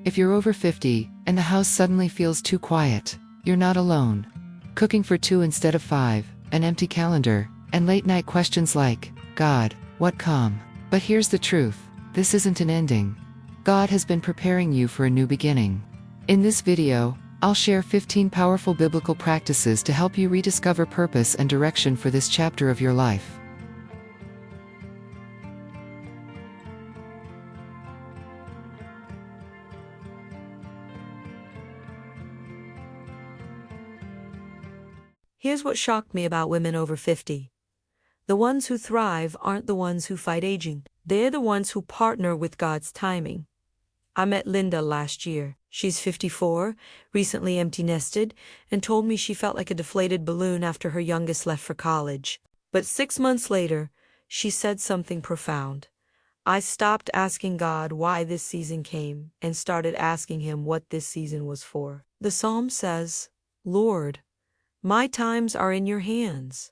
If you're over 50 and the house suddenly feels too quiet, you're not alone. Cooking for 2 instead of 5, an empty calendar, and late night questions like, God, what come? But here's the truth, this isn't an ending. God has been preparing you for a new beginning. In this video, I'll share 15 powerful biblical practices to help you rediscover purpose and direction for this chapter of your life. Here's what shocked me about women over 50. The ones who thrive aren't the ones who fight aging. They're the ones who partner with God's timing. I met Linda last year. She's 54, recently empty nested, and told me she felt like a deflated balloon after her youngest left for college. But 6 months later, she said something profound. I stopped asking God why this season came and started asking Him what this season was for. The Psalm says, Lord, my times are in your hands.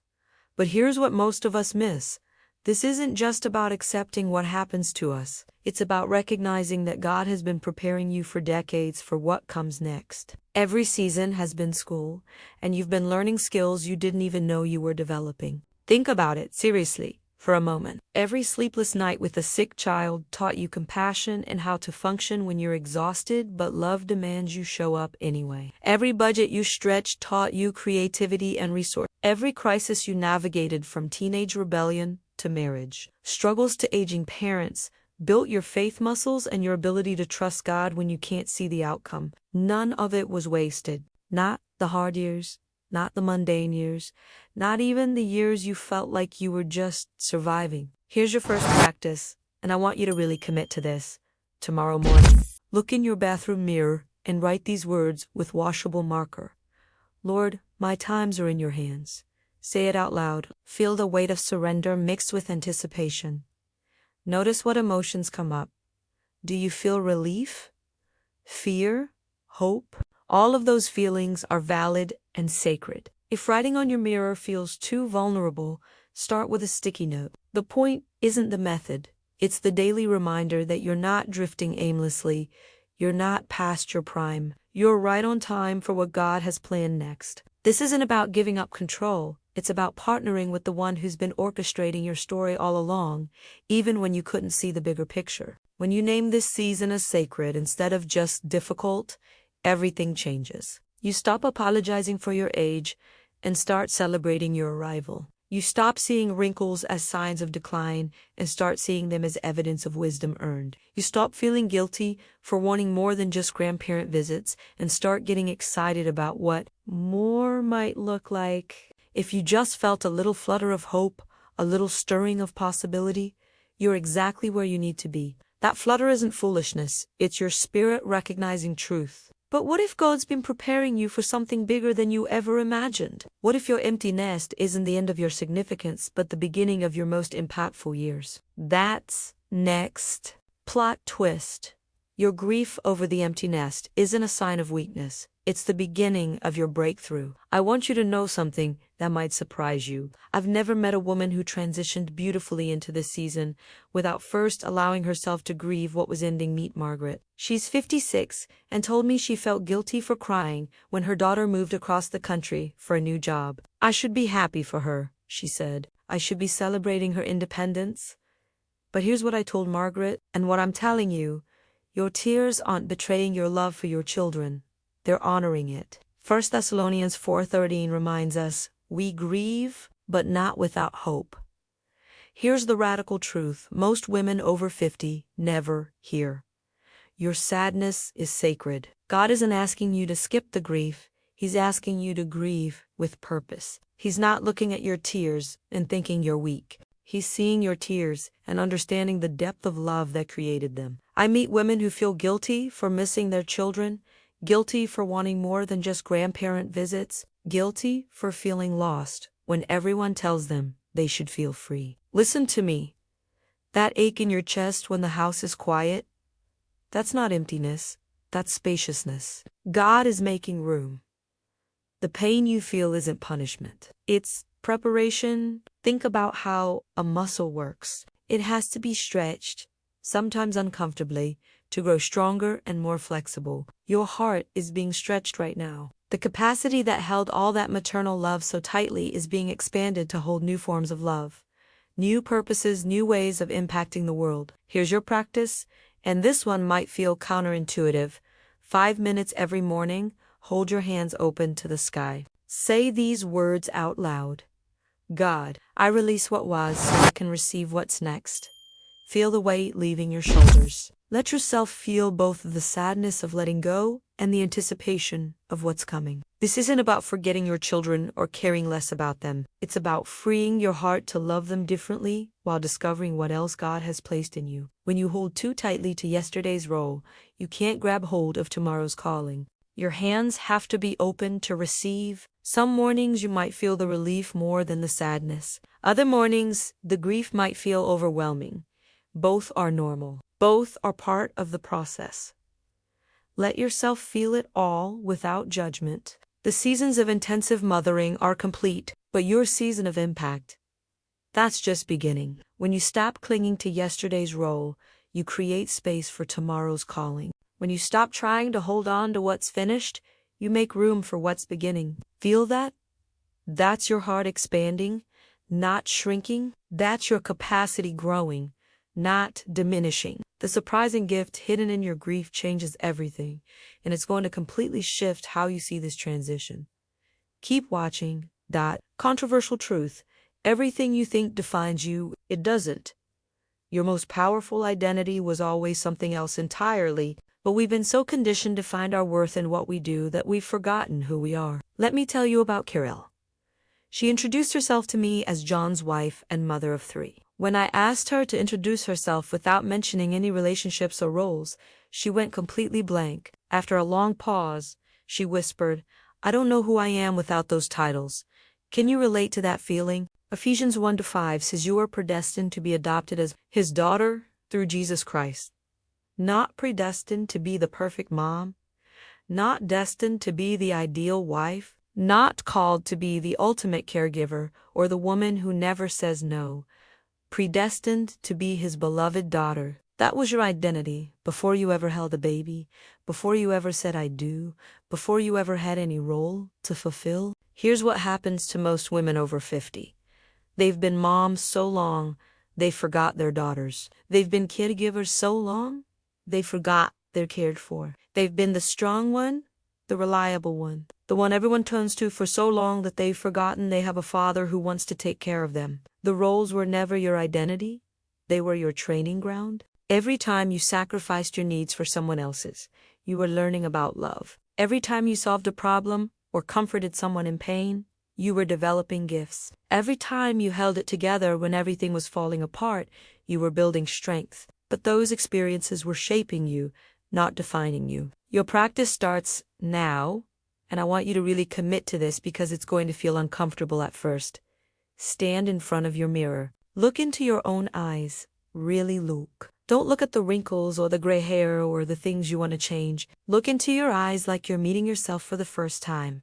But here's what most of us miss. This isn't just about accepting what happens to us. It's about recognizing that God has been preparing you for decades for what comes next. Every season has been school, and you've been learning skills you didn't even know you were developing. Think about it, seriously, for a moment. Every sleepless night with a sick child taught you compassion and how to function when you're exhausted, but love demands you show up anyway. Every budget you stretched taught you creativity and resource. Every crisis you navigated, from teenage rebellion to marriage, struggles to aging parents, built your faith muscles and your ability to trust God when you can't see the outcome. None of it was wasted. Not the hard years, not the mundane years, not even the years you felt like you were just surviving. Here's your first practice, and I want you to really commit to this. Tomorrow morning, look in your bathroom mirror and write these words with washable marker. Lord, my times are in your hands. Say it out loud. Feel the weight of surrender mixed with anticipation. Notice what emotions come up. Do you feel relief? Fear? Hope? All of those feelings are valid and sacred. If writing on your mirror feels too vulnerable, start with a sticky note. The point isn't the method. It's the daily reminder that you're not drifting aimlessly. You're not past your prime. You're right on time for what God has planned next. This isn't about giving up control. It's about partnering with the one who's been orchestrating your story all along, even when you couldn't see the bigger picture. When you name this season as sacred instead of just difficult, everything changes. You stop apologizing for your age and start celebrating your arrival. You stop seeing wrinkles as signs of decline and start seeing them as evidence of wisdom earned. You stop feeling guilty for wanting more than just grandparent visits and start getting excited about what more might look like. If you just felt a little flutter of hope, a little stirring of possibility, you're exactly where you need to be. That flutter isn't foolishness, it's your spirit recognizing truth. But what if God's been preparing you for something bigger than you ever imagined? What if your empty nest isn't the end of your significance, but the beginning of your most impactful years? That's next. Plot twist. Your grief over the empty nest isn't a sign of weakness. It's the beginning of your breakthrough. I want you to know something that might surprise you. I've never met a woman who transitioned beautifully into this season without first allowing herself to grieve what was ending. Meet Margaret. She's 56 and told me she felt guilty for crying when her daughter moved across the country for a new job. I should be happy for her, she said. I should be celebrating her independence. But here's what I told Margaret, and what I'm telling you. Your tears aren't betraying your love for your children. They're honoring it. 1 Thessalonians 4:13 reminds us, we grieve, but not without hope. Here's the radical truth most women over 50 never hear. Your sadness is sacred. God isn't asking you to skip the grief. He's asking you to grieve with purpose. He's not looking at your tears and thinking you're weak. He's seeing your tears and understanding the depth of love that created them. I meet women who feel guilty for missing their children, guilty for wanting more than just grandparent visits, guilty for feeling lost when everyone tells them they should feel free. Listen to me. That ache in your chest when the house is quiet, that's not emptiness, that's spaciousness. God is making room. The pain you feel isn't punishment. It's preparation. Think about how a muscle works. It has to be stretched, sometimes uncomfortably, to grow stronger and more flexible. Your heart is being stretched right now. The capacity that held all that maternal love so tightly is being expanded to hold new forms of love, new purposes, new ways of impacting the world. Here's your practice, and this one might feel counterintuitive. 5 minutes every morning, hold your hands open to the sky. Say these words out loud. God, I release what was so I can receive what's next. Feel the weight leaving your shoulders. Let yourself feel both the sadness of letting go and the anticipation of what's coming. This isn't about forgetting your children or caring less about them. It's about freeing your heart to love them differently while discovering what else God has placed in you. When you hold too tightly to yesterday's role, you can't grab hold of tomorrow's calling. Your hands have to be open to receive. Some mornings you might feel the relief more than the sadness. Other mornings, the grief might feel overwhelming. Both are normal. Both are part of the process. Let yourself feel it all without judgment. The seasons of intensive mothering are complete, but your season of impact, that's just beginning. When you stop clinging to yesterday's role, you create space for tomorrow's calling. When you stop trying to hold on to what's finished, you make room for what's beginning. Feel that? That's your heart expanding, not shrinking. That's your capacity growing, not diminishing. The surprising gift hidden in your grief changes everything, and it's going to completely shift how you see this transition. Keep watching. Controversial truth. Everything you think defines you, it doesn't. Your most powerful identity was always something else entirely, but we've been so conditioned to find our worth in what we do that we've forgotten who we are. Let me tell you about Carol. She introduced herself to me as John's wife and mother of 3. When I asked her to introduce herself without mentioning any relationships or roles, she went completely blank. After a long pause, she whispered, "I don't know who I am without those titles. Can you relate to that feeling?" Ephesians 1-5 says you are predestined to be adopted as His daughter through Jesus Christ. Not predestined to be the perfect mom, not destined to be the ideal wife, not called to be the ultimate caregiver or the woman who never says no. Predestined to be His beloved daughter. That was your identity before you ever held a baby, before you ever said I do, before you ever had any role to fulfill. Here's what happens to most women over 50. They've been moms so long, they forgot their daughters. They've been caregivers so long, they forgot they're cared for. They've been the strong one, the reliable one, the one everyone turns to for so long that they've forgotten they have a father who wants to take care of them. The roles were never your identity. They were your training ground. Every time you sacrificed your needs for someone else's, you were learning about love. Every time you solved a problem or comforted someone in pain, you were developing gifts. Every time you held it together when everything was falling apart, you were building strength. But those experiences were shaping you, not defining you. Your practice starts now, and I want you to really commit to this because it's going to feel uncomfortable at first. Stand in front of your mirror. Look into your own eyes. Really look. Don't look at the wrinkles or the gray hair or the things you want to change. Look into your eyes like you're meeting yourself for the first time.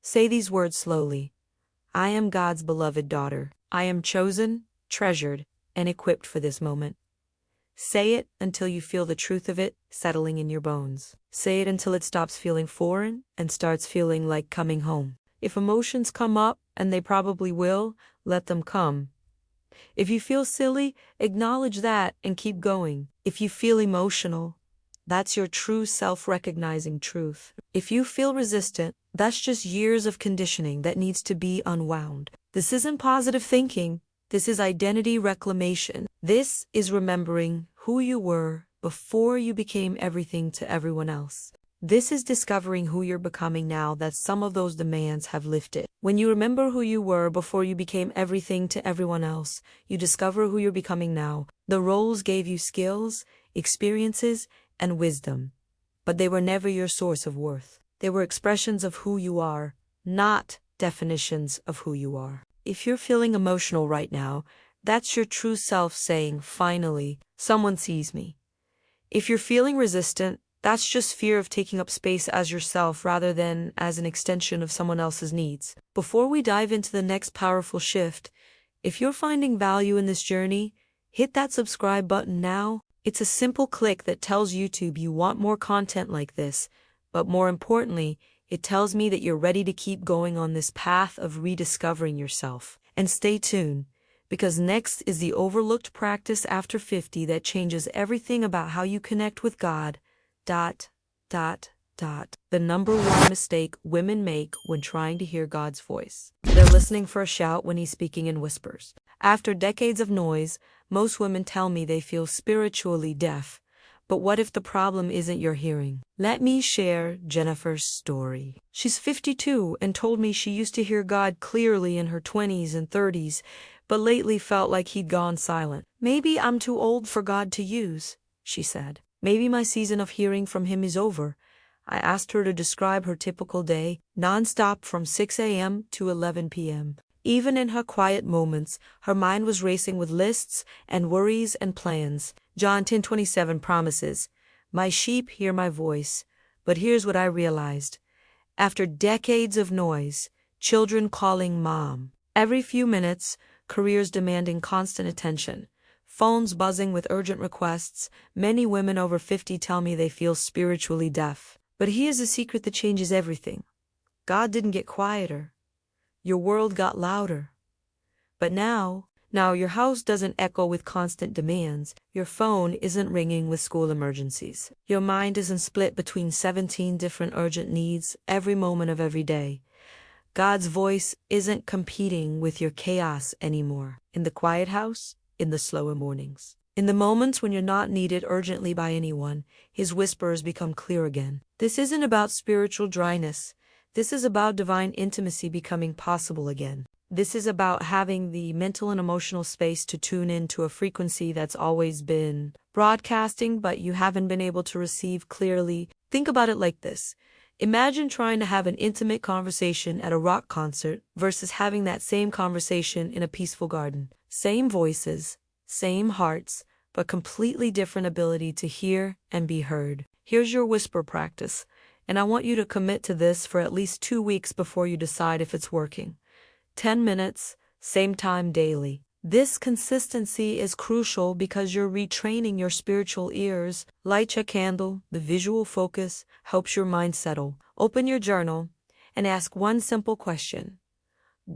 Say these words slowly. I am God's beloved daughter. I am chosen, treasured, and equipped for this moment. Say it until you feel the truth of it settling in your bones. Say it until it stops feeling foreign and starts feeling like coming home. If emotions come up, and they probably will, let them come. If you feel silly, acknowledge that and keep going. If you feel emotional, that's your true self-recognizing truth. If you feel resistant, that's just years of conditioning that needs to be unwound. This isn't positive thinking. This is identity reclamation. This is remembering who you were before you became everything to everyone else. This is discovering who you're becoming now that some of those demands have lifted. When you remember who you were before you became everything to everyone else, you discover who you're becoming now. The roles gave you skills, experiences, and wisdom, but they were never your source of worth. They were expressions of who you are, not definitions of who you are. If you're feeling emotional right now, that's your true self saying, finally, someone sees me. If you're feeling resistant, that's just fear of taking up space as yourself rather than as an extension of someone else's needs. Before we dive into the next powerful shift, if you're finding value in this journey, hit that subscribe button now. It's a simple click that tells YouTube you want more content like this, but more importantly, it tells me that you're ready to keep going on this path of rediscovering yourself. And stay tuned, because next is the overlooked practice after 50 that changes everything about how you connect with God. The number one mistake women make when trying to hear God's voice. They're listening for a shout when he's speaking in whispers. After decades of noise, most women tell me they feel spiritually deaf. But what if the problem isn't your hearing? Let me share Jennifer's story. She's 52 and told me she used to hear God clearly in her 20s and 30s, but lately felt like he'd gone silent. Maybe I'm too old for God to use, she said. Maybe my season of hearing from him is over. I asked her to describe her typical day, nonstop from 6 a.m. to 11 p.m. Even in her quiet moments, her mind was racing with lists and worries and plans. John 10:27 promises, "My sheep hear my voice." But here's what I realized. After decades of noise, children calling mom, every few minutes, careers demanding constant attention, phones buzzing with urgent requests, many women over 50 tell me they feel spiritually deaf. But here's a secret that changes everything. God didn't get quieter. Your world got louder. But now your house doesn't echo with constant demands. Your phone isn't ringing with school emergencies. Your mind isn't split between 17 different urgent needs every moment of every day. God's voice isn't competing with your chaos anymore. In the quiet house, in the slower mornings, in the moments when you're not needed urgently by anyone, his whispers become clear again. This isn't about spiritual dryness. This is about divine intimacy becoming possible again. This is about having the mental and emotional space to tune into a frequency that's always been broadcasting, but you haven't been able to receive clearly. Think about it like this. Imagine trying to have an intimate conversation at a rock concert versus having that same conversation in a peaceful garden. Same voices, same hearts, but completely different ability to hear and be heard. Here's your whisper practice, and I want you to commit to this for at least 2 weeks before you decide if it's working. 10 minutes, same time daily. This consistency is crucial because you're retraining your spiritual ears. Light your candle, the visual focus helps your mind settle. Open your journal and ask one simple question.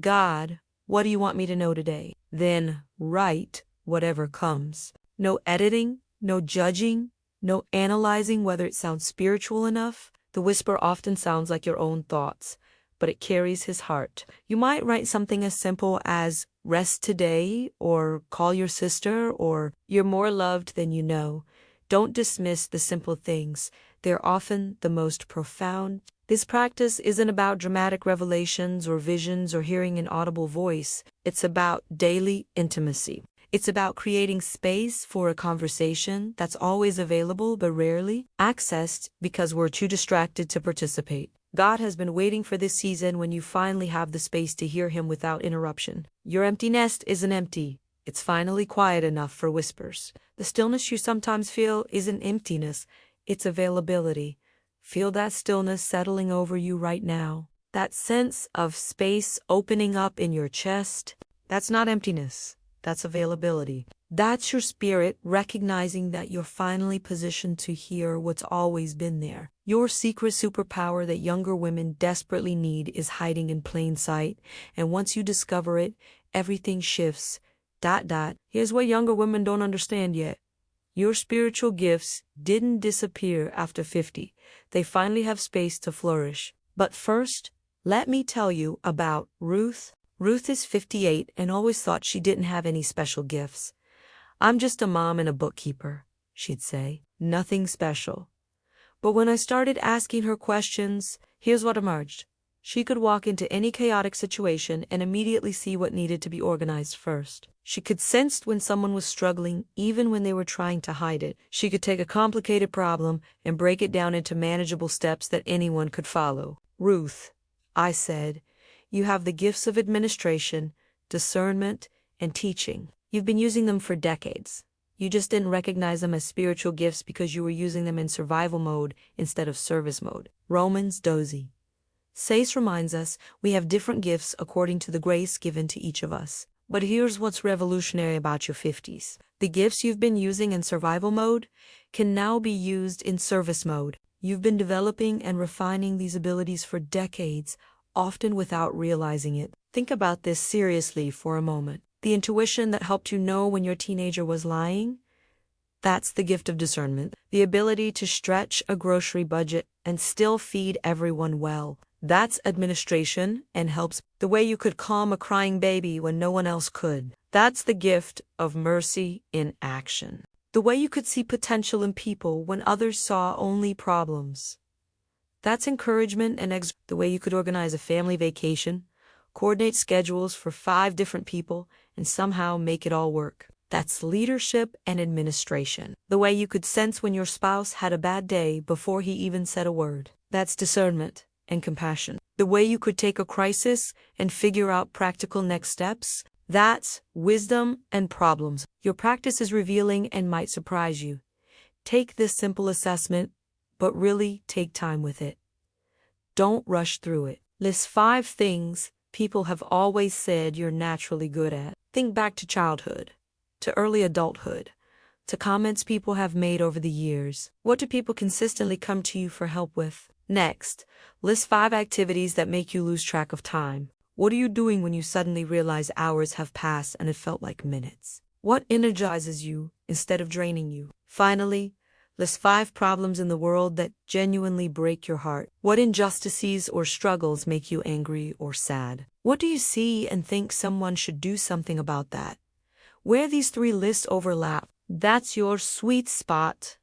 God, what do you want me to know today? Then write whatever comes. No editing, no judging, no analyzing whether it sounds spiritual enough. The whisper often sounds like your own thoughts, but it carries his heart. You might write something as simple as rest today, or call your sister, or you're more loved than you know. Don't dismiss the simple things. They're often the most profound. This practice isn't about dramatic revelations or visions or hearing an audible voice. It's about daily intimacy. It's about creating space for a conversation that's always available but rarely accessed because we're too distracted to participate. God has been waiting for this season when you finally have the space to hear him without interruption. Your empty nest isn't empty. It's finally quiet enough for whispers. The stillness you sometimes feel isn't emptiness, it's availability. Feel that stillness settling over you right now. That sense of space opening up in your chest. That's not emptiness. That's availability. That's your spirit recognizing that you're finally positioned to hear what's always been there. Your secret superpower that younger women desperately need is hiding in plain sight, and once you discover it, everything shifts. Here's what younger women don't understand yet. Your spiritual gifts didn't disappear after 50. They finally have space to flourish. But first, let me tell you about Ruth. Ruth is 58 and always thought she didn't have any special gifts. I'm just a mom and a bookkeeper, she'd say. Nothing special. But when I started asking her questions, here's what emerged. She could walk into any chaotic situation and immediately see what needed to be organized first. She could sense when someone was struggling, even when they were trying to hide it. She could take a complicated problem and break it down into manageable steps that anyone could follow. Ruth, I said, you have the gifts of administration, discernment, and teaching. You've been using them for decades. You just didn't recognize them as spiritual gifts because you were using them in survival mode instead of service mode. Romans Dozie. SACE reminds us we have different gifts according to the grace given to each of us. But here's what's revolutionary about your 50s. The gifts you've been using in survival mode can now be used in service mode. You've been developing and refining these abilities for decades, often without realizing it. Think about this seriously for a moment. The intuition that helped you know when your teenager was lying? That's the gift of discernment. The ability to stretch a grocery budget and still feed everyone well. That's administration and helps. The way you could calm a crying baby when no one else could. That's the gift of mercy in action. The way you could see potential in people when others saw only problems. That's encouragement and the way you could organize a family vacation, coordinate schedules for 5 different people, and somehow make it all work. That's leadership and administration. The way you could sense when your spouse had a bad day before he even said a word. That's discernment and compassion. The way you could take a crisis and figure out practical next steps. That's wisdom and problems. Your practice is revealing and might surprise you. Take this simple assessment, but really take time with it. Don't rush through it. List 5 things people have always said you're naturally good at. Think back to childhood, to early adulthood, to comments people have made over the years. What do people consistently come to you for help with? Next, list 5 activities that make you lose track of time. What are you doing when you suddenly realize hours have passed and it felt like minutes? What energizes you instead of draining you? Finally, list 5 problems in the world that genuinely break your heart. What injustices or struggles make you angry or sad? What do you see and think someone should do something about that? Where these 3 lists overlap, that's your sweet spot.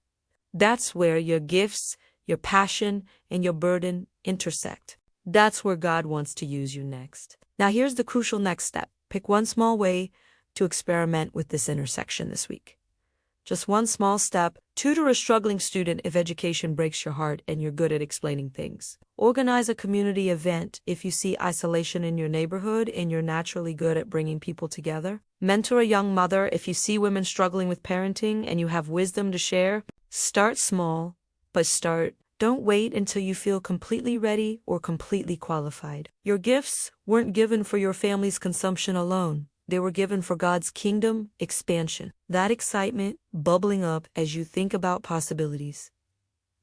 That's where your gifts, your passion, and your burden intersect. That's where God wants to use you next. Now here's the crucial next step. Pick one small way to experiment with this intersection this week. Just one small step. Tutor a struggling student if education breaks your heart and you're good at explaining things. Organize a community event if you see isolation in your neighborhood and you're naturally good at bringing people together. Mentor a young mother if you see women struggling with parenting and you have wisdom to share. Start small, but start. Don't wait until you feel completely ready or completely qualified. Your gifts weren't given for your family's consumption alone. They were given for God's kingdom expansion. That excitement bubbling up as you think about possibilities.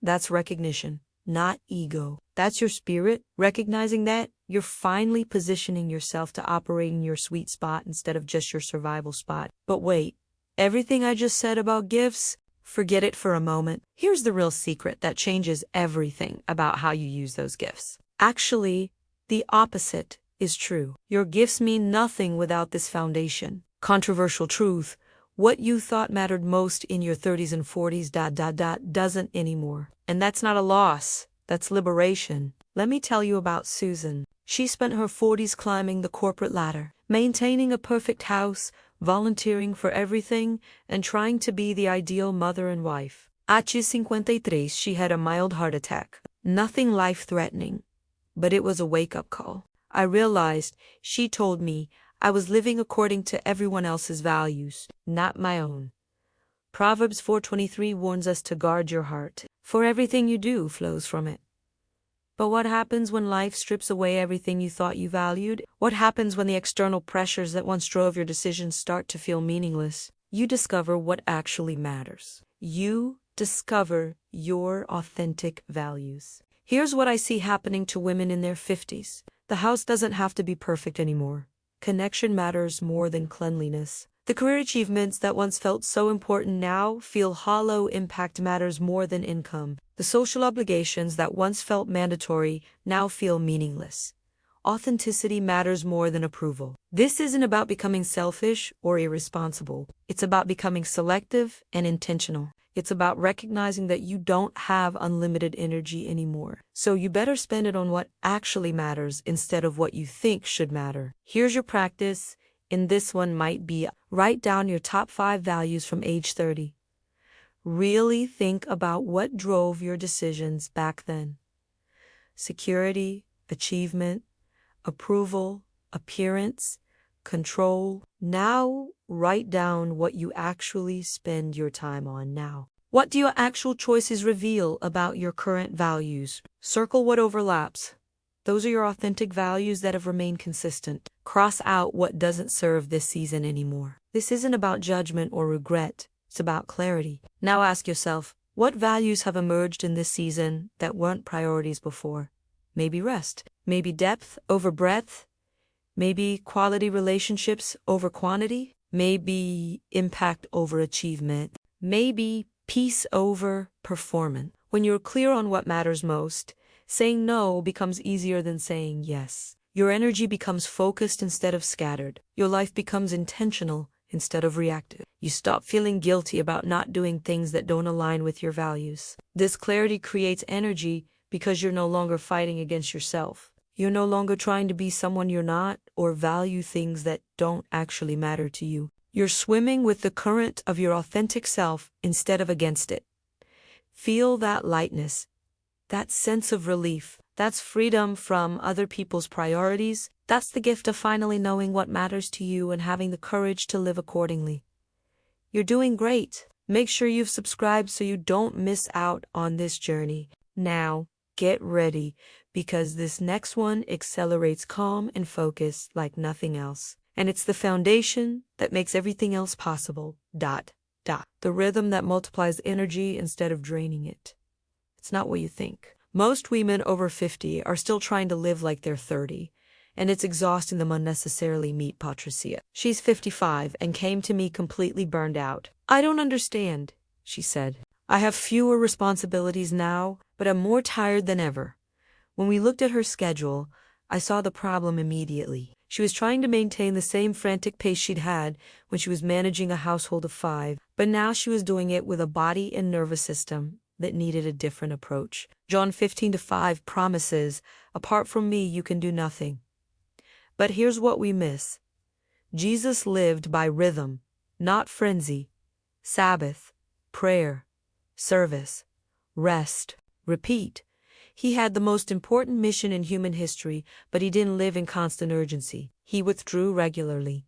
That's recognition, not ego. That's your spirit. Recognizing that, you're finally positioning yourself to operate in your sweet spot instead of just your survival spot. But wait, everything I just said about gifts, forget it for a moment. Here's the real secret that changes everything about how you use those gifts. Actually, the opposite is true. Your gifts mean nothing without this foundation. Controversial truth, what you thought mattered most in your 30s and 40s doesn't anymore. And that's not a loss, that's liberation. Let me tell you about Susan. She spent her 40s climbing the corporate ladder, maintaining a perfect house, volunteering for everything, and trying to be the ideal mother and wife. At 53, she had a mild heart attack. Nothing life-threatening, but it was a wake-up call. I realized, she told me, I was living according to everyone else's values, not my own. Proverbs 4:23 warns us to guard your heart, for everything you do flows from it. But what happens when life strips away everything you thought you valued? What happens when the external pressures that once drove your decisions start to feel meaningless? You discover what actually matters. You discover your authentic values. Here's what I see happening to women in their 50s. The house doesn't have to be perfect anymore. Connection matters more than cleanliness. The career achievements that once felt so important now feel hollow. Impact matters more than income. The social obligations that once felt mandatory now feel meaningless. Authenticity matters more than approval. This isn't about becoming selfish or irresponsible. It's about becoming selective and intentional. It's about recognizing that you don't have unlimited energy anymore. So you better spend it on what actually matters instead of what you think should matter. Here's your practice, and this one might be: write down your top 5 values from age 30. Really think about what drove your decisions back then. Security, achievement, approval, appearance, control. Now, write down what you actually spend your time on now. What do your actual choices reveal about your current values? Circle what overlaps. Those are your authentic values that have remained consistent. Cross out what doesn't serve this season anymore. This isn't about judgment or regret. It's about clarity. Now ask yourself, what values have emerged in this season that weren't priorities before? Maybe rest. Maybe depth over breadth. Maybe quality relationships over quantity. Maybe impact over achievement. Maybe peace over performance. When you're clear on what matters most, saying no becomes easier than saying yes. Your energy becomes focused instead of scattered. Your life becomes intentional instead of reactive. You stop feeling guilty about not doing things that don't align with your values. This clarity creates energy because you're no longer fighting against yourself. You're no longer trying to be someone you're not or value things that don't actually matter to you. You're swimming with the current of your authentic self instead of against it. Feel that lightness, that sense of relief. That's freedom from other people's priorities. That's the gift of finally knowing what matters to you and having the courage to live accordingly. You're doing great. Make sure you've subscribed so you don't miss out on this journey. Now, get ready, because this next one accelerates calm and focus like nothing else. And it's the foundation that makes everything else possible. The rhythm that multiplies energy instead of draining it. It's not what you think. Most women over 50 are still trying to live like they're 30, and it's exhausting them unnecessarily. Meet Patricia. She's 55 and came to me completely burned out. I don't understand, she said. I have fewer responsibilities now, but I'm more tired than ever. When we looked at her schedule, I saw the problem immediately. She was trying to maintain the same frantic pace she'd had when she was managing a household of 5, but now she was doing it with a body and nervous system that needed a different approach. John 15:5 promises, apart from me you can do nothing. But here's what we miss. Jesus lived by rhythm, not frenzy. Sabbath, prayer, service, rest, repeat. He had the most important mission in human history, but he didn't live in constant urgency. He withdrew regularly.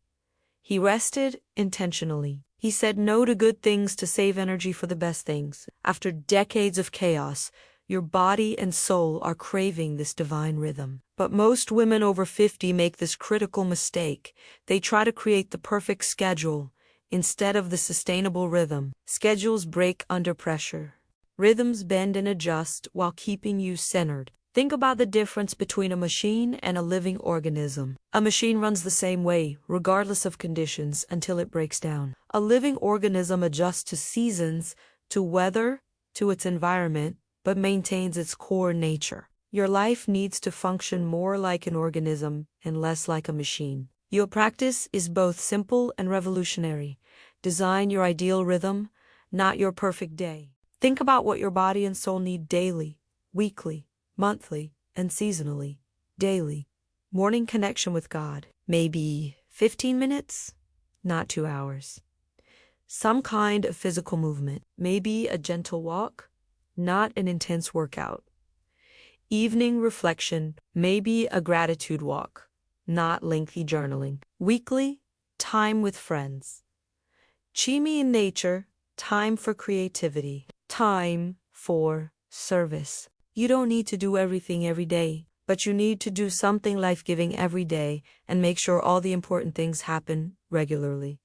He rested intentionally. He said no to good things to save energy for the best things. After decades of chaos, your body and soul are craving this divine rhythm. But most women over 50 make this critical mistake. They try to create the perfect schedule instead of the sustainable rhythm. Schedules break under pressure. Rhythms bend and adjust while keeping you centered. Think about the difference between a machine and a living organism. A machine runs the same way, regardless of conditions, until it breaks down. A living organism adjusts to seasons, to weather, to its environment, but maintains its core nature. Your life needs to function more like an organism and less like a machine. Your practice is both simple and revolutionary. Design your ideal rhythm, not your perfect day. Think about what your body and soul need daily, weekly, monthly, and seasonally. Daily. Morning connection with God. Maybe 15 minutes, not 2 hours. Some kind of physical movement. Maybe a gentle walk, not an intense workout. Evening reflection. Maybe a gratitude walk, not lengthy journaling. Weekly, time with friends. Chimi in nature. Time for creativity. Time for service. You don't need to do everything every day, but you need to do something life-giving every day and make sure all the important things happen regularly.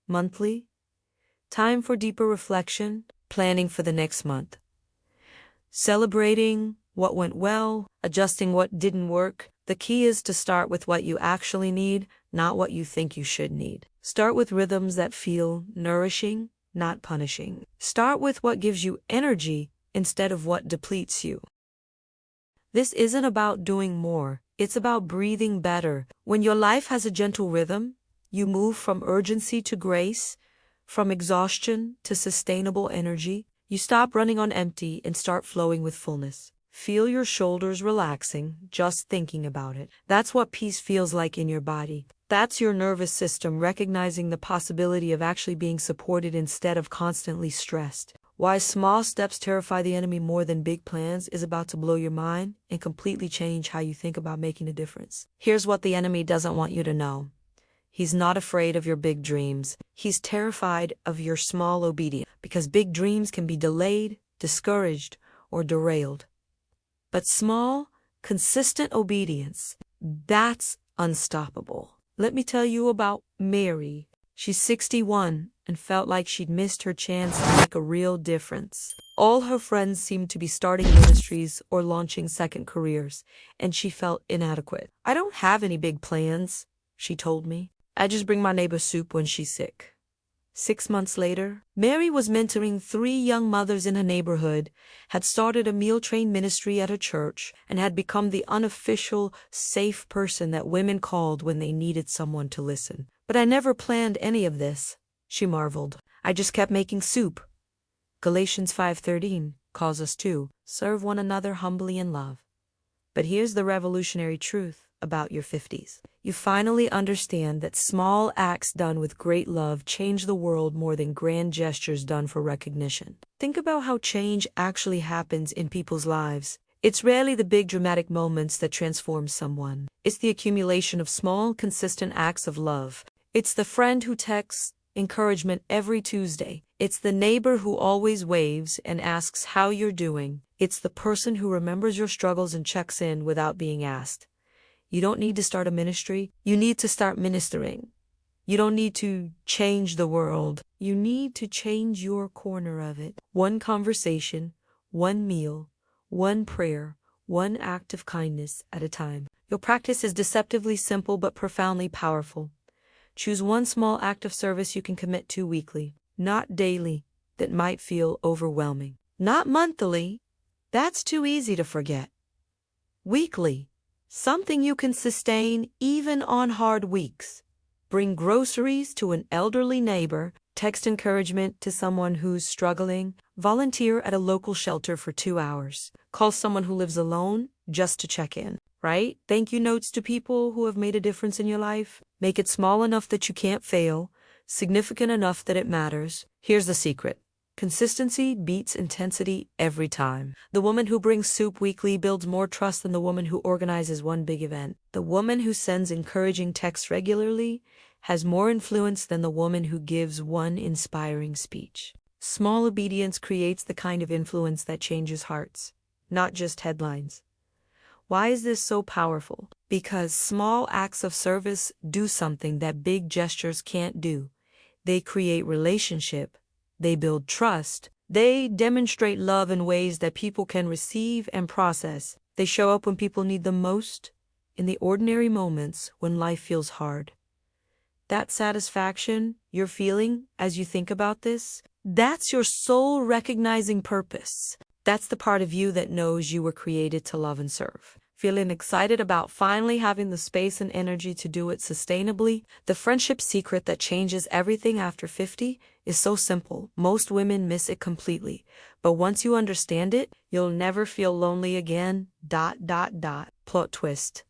Monthly, time for deeper reflection, planning for the next month. Celebrating what went well, adjusting what didn't work. The key is to start with what you actually need, not what you think you should need. Start with rhythms that feel nourishing, not punishing. Start with what gives you energy instead of what depletes you. This isn't about doing more, it's about breathing better. When your life has a gentle rhythm, you move from urgency to grace, from exhaustion to sustainable energy. You stop running on empty and start flowing with fullness. Feel your shoulders relaxing just thinking about it. That's what peace feels like in your body. That's your nervous system recognizing the possibility of actually being supported instead of constantly stressed. Why small steps terrify the enemy more than big plans is about to blow your mind and completely change how you think about making a difference. Here's what the enemy doesn't want you to know. He's not afraid of your big dreams. He's terrified of your small obedience, because big dreams can be delayed, discouraged, or derailed. But small, Consistent obedience. That's unstoppable. Let me tell you about Mary. She's 61 and felt like she'd missed her chance to make a real difference. All her friends seemed to be starting ministries or launching second careers, and she felt inadequate. I don't have any big plans, she told me. I just bring my neighbor soup when she's sick. 6 months later, Mary was mentoring 3 young mothers in her neighborhood, had started a meal train ministry at her church, and had become the unofficial, safe person that women called when they needed someone to listen. But I never planned any of this, she marveled. I just kept making soup. Galatians 5:13 calls us to serve one another humbly in love. But here's the revolutionary truth about your 50s. You finally understand that small acts done with great love change the world more than grand gestures done for recognition. Think about how change actually happens in people's lives. It's rarely the big dramatic moments that transform someone. It's the accumulation of small, consistent acts of love. It's the friend who texts encouragement every Tuesday. It's the neighbor who always waves and asks how you're doing. It's the person who remembers your struggles and checks in without being asked. You don't need to start a ministry. You need to start ministering. You don't need to change the world. You need to change your corner of it. One conversation, one meal, one prayer, one act of kindness at a time. Your practice is deceptively simple but profoundly powerful. Choose one small act of service you can commit to weekly, not daily, that might feel overwhelming. Not monthly. That's too easy to forget. Weekly. Something you can sustain even on hard weeks. Bring groceries to an elderly neighbor, text encouragement to someone who's struggling, volunteer at a local shelter for 2 hours, call someone who lives alone just to check in, right? Thank you notes to people who have made a difference in your life. Make it small enough that you can't fail, significant enough that it matters. Here's the secret. Consistency beats intensity every time. The woman who brings soup weekly builds more trust than the woman who organizes one big event. The woman who sends encouraging texts regularly has more influence than the woman who gives one inspiring speech. Small obedience creates the kind of influence that changes hearts, not just headlines. Why is this so powerful? Because small acts of service do something that big gestures can't do. They create relationship. They build trust. They demonstrate love in ways that people can receive and process. They show up when people need them most, in the ordinary moments when life feels hard. That satisfaction you're feeling as you think about this, that's your soul recognizing purpose. That's the part of you that knows you were created to love and serve. Feeling excited about finally having the space and energy to do it sustainably? The friendship secret that changes everything after 50 is so simple. Most women miss it completely. But once you understand it, you'll never feel lonely again. ... Plot twist.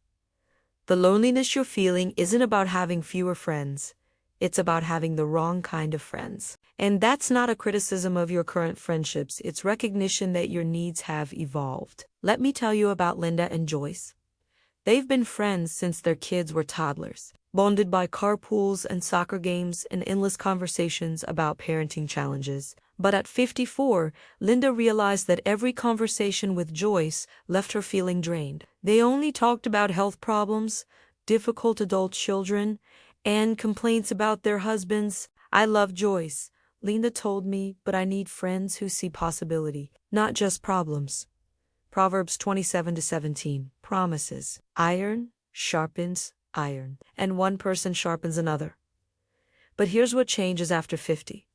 The loneliness you're feeling isn't about having fewer friends. It's about having the wrong kind of friends. And that's not a criticism of your current friendships. It's recognition that your needs have evolved. Let me tell you about Linda and Joyce. They've been friends since their kids were toddlers, bonded by carpools and soccer games and endless conversations about parenting challenges. But at 54, Linda realized that every conversation with Joyce left her feeling drained. They only talked about health problems, difficult adult children, and complaints about their husbands. I love Joyce, Linda told me, but I need friends who see possibility, not just problems. Proverbs 27:17 promises, iron sharpens iron, and one person sharpens another. But here's what changes after 50.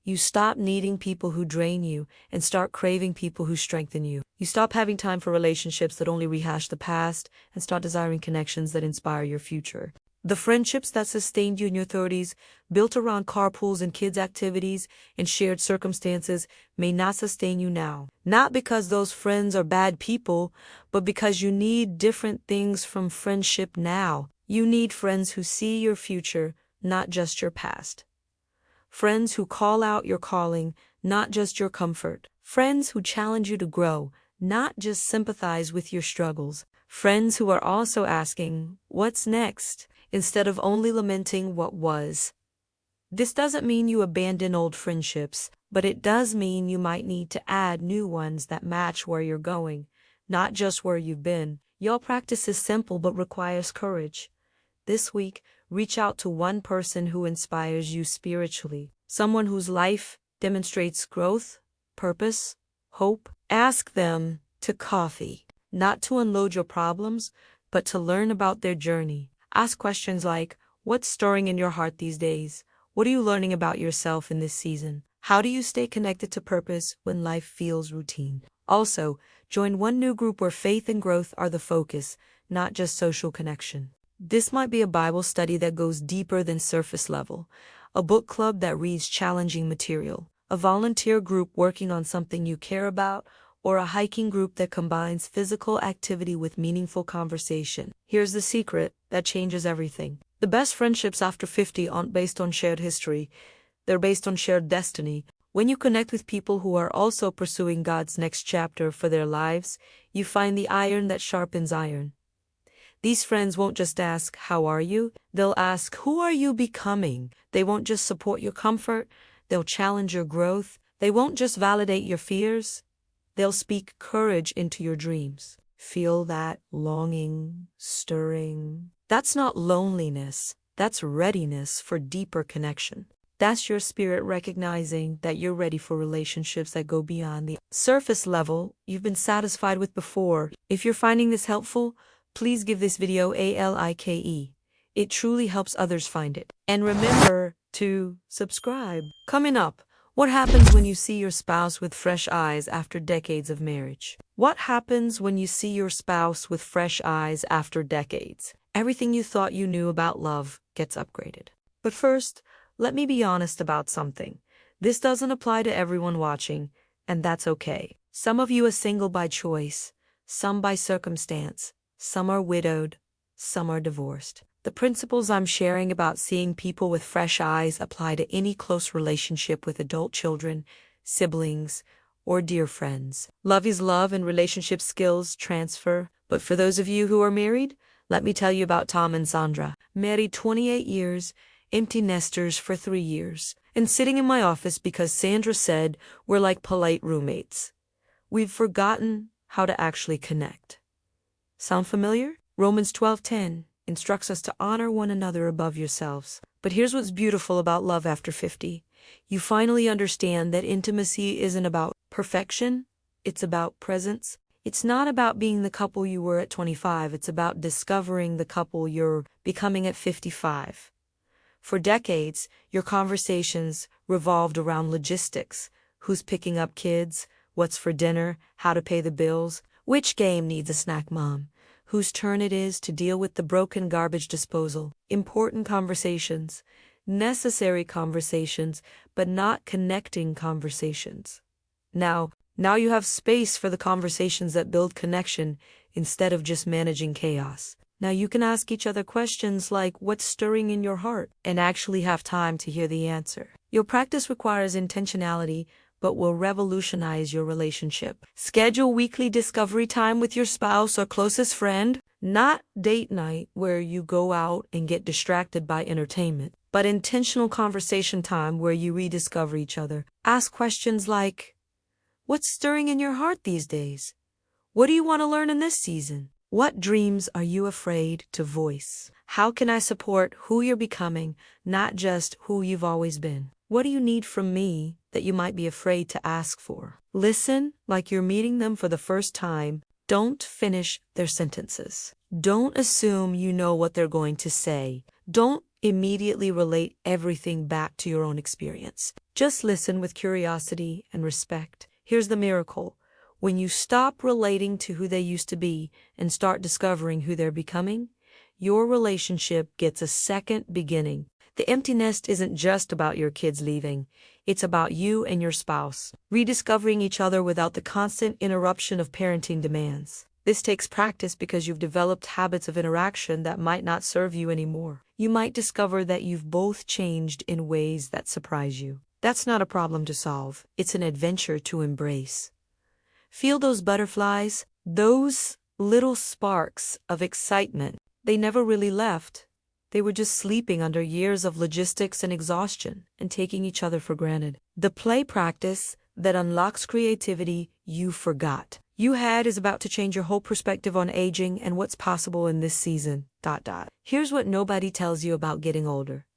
You stop needing people who drain you and start craving people who strengthen you. You stop having time for relationships that only rehash the past and start desiring connections that inspire your future. The friendships that sustained you in your 30s, built around carpools and kids' activities and shared circumstances, may not sustain you now. Not because those friends are bad people, but because you need different things from friendship now. You need friends who see your future, not just your past. Friends who call out your calling, not just your comfort. Friends who challenge you to grow, not just sympathize with your struggles. Friends who are also asking, what's next? Instead of only lamenting what was. This doesn't mean you abandon old friendships, but it does mean you might need to add new ones that match where you're going, not just where you've been. Your practice is simple but requires courage. This week, reach out to one person who inspires you spiritually, someone whose life demonstrates growth, purpose, hope. Ask them to coffee, not to unload your problems, but to learn about their journey. Ask questions like, what's stirring in your heart these days? What are you learning about yourself in this season? How do you stay connected to purpose when life feels routine? Also, join one new group where faith and growth are the focus, not just social connection. This might be a Bible study that goes deeper than surface level, a book club that reads challenging material, a volunteer group working on something you care about, or a hiking group that combines physical activity with meaningful conversation. Here's the secret that changes everything. The best friendships after 50 aren't based on shared history, they're based on shared destiny. When you connect with people who are also pursuing God's next chapter for their lives, you find the iron that sharpens iron. These friends won't just ask, how are you? They'll ask, who are you becoming? They won't just support your comfort, they'll challenge your growth. They won't just validate your fears, they'll speak courage into your dreams. Feel that longing, stirring. That's not loneliness, that's readiness for deeper connection. That's your spirit recognizing that you're ready for relationships that go beyond the surface level you've been satisfied with before. If you're finding this helpful, please give this video a like. It truly helps others find it. And remember to subscribe. Coming up, what happens when you see your spouse with fresh eyes after decades of marriage? What happens when you see your spouse with fresh eyes after decades? Everything you thought you knew about love gets upgraded. But first, let me be honest about something. This doesn't apply to everyone watching, and that's okay. Some of you are single by choice, some by circumstance. Some are widowed, some are divorced. The principles I'm sharing about seeing people with fresh eyes apply to any close relationship with adult children, siblings, or dear friends. Love is love and relationship skills transfer. But for those of you who are married, let me tell you about Tom and Sandra. Married 28 years, empty nesters for 3 years, and sitting in my office because Sandra said we're like polite roommates. We've forgotten how to actually connect. Sound familiar? Romans 12:10 instructs us to honor one another above yourselves. But here's what's beautiful about love after 50. You finally understand that intimacy isn't about perfection, it's about presence. It's not about being the couple you were at 25, it's about discovering the couple you're becoming at 55. For decades, your conversations revolved around logistics. Who's picking up kids? What's for dinner? How to pay the bills? Which game needs a snack mom? Whose turn it is to deal with the broken garbage disposal? Important conversations, necessary conversations, but not connecting conversations. Now you have space for the conversations that build connection instead of just managing chaos. Now you can ask each other questions like, what's stirring in your heart? And actually have time to hear the answer. Your practice requires intentionality, but will revolutionize your relationship. Schedule weekly discovery time with your spouse or closest friend, not date night where you go out and get distracted by entertainment, but intentional conversation time where you rediscover each other. Ask questions like, what's stirring in your heart these days? What do you want to learn in this season? What dreams are you afraid to voice? How can I support who you're becoming, not just who you've always been? What do you need from me that you might be afraid to ask for? Listen like you're meeting them for the first time. Don't finish their sentences. Don't assume you know what they're going to say. Don't immediately relate everything back to your own experience. Just listen with curiosity and respect. Here's the miracle. When you stop relating to who they used to be and start discovering who they're becoming, your relationship gets a second beginning. The empty nest isn't just about your kids leaving. It's about you and your spouse, rediscovering each other without the constant interruption of parenting demands. This takes practice because you've developed habits of interaction that might not serve you anymore. You might discover that you've both changed in ways that surprise you. That's not a problem to solve. It's an adventure to embrace. Feel those butterflies, those little sparks of excitement. They never really left. They were just sleeping under years of logistics and exhaustion and taking each other for granted. The play practice that unlocks creativity you forgot. you had is about to change your whole perspective on aging and what's possible in this season. Here's what nobody tells you about getting older.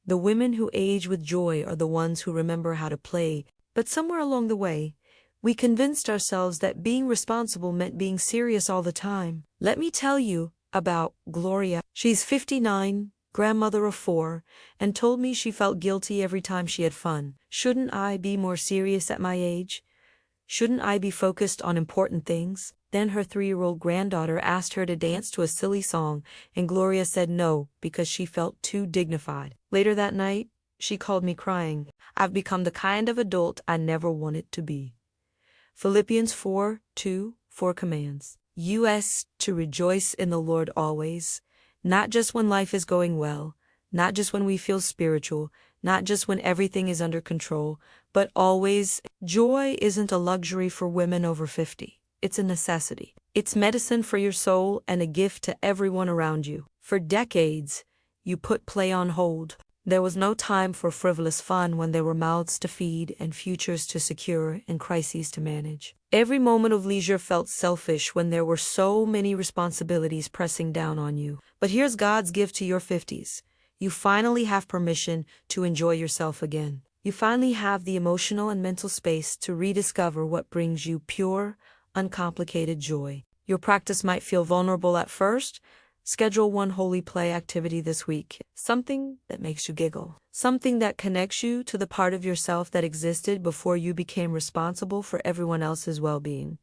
The women who age with joy are the ones who remember how to play, but somewhere along the way, we convinced ourselves that being responsible meant being serious all the time. Let me tell you about Gloria. She's 59, grandmother of 4, and told me she felt guilty every time she had fun. Shouldn't I be more serious at my age? Shouldn't I be focused on important things? Then her 3-year-old granddaughter asked her to dance to a silly song, and Gloria said no because she felt too dignified. Later that night, she called me crying. I've become the kind of adult I never wanted to be. Philippians 4:2, 4 commands us to rejoice in the Lord always, not just when life is going well, not just when we feel spiritual, not just when everything is under control, but always. Joy isn't a luxury for women over 50. It's a necessity. It's medicine for your soul and a gift to everyone around you. For decades, you put play on hold. There was no time for frivolous fun when there were mouths to feed and futures to secure and crises to manage. Every moment of leisure felt selfish when there were so many responsibilities pressing down on you. But here's God's gift to your 50s. You finally have permission to enjoy yourself again. You finally have the emotional and mental space to rediscover what brings you pure, uncomplicated joy. Your practice might feel vulnerable at first. Schedule one holy play activity this week. Something that makes you giggle. Something that connects you to the part of yourself that existed before you became responsible for everyone else's well-being.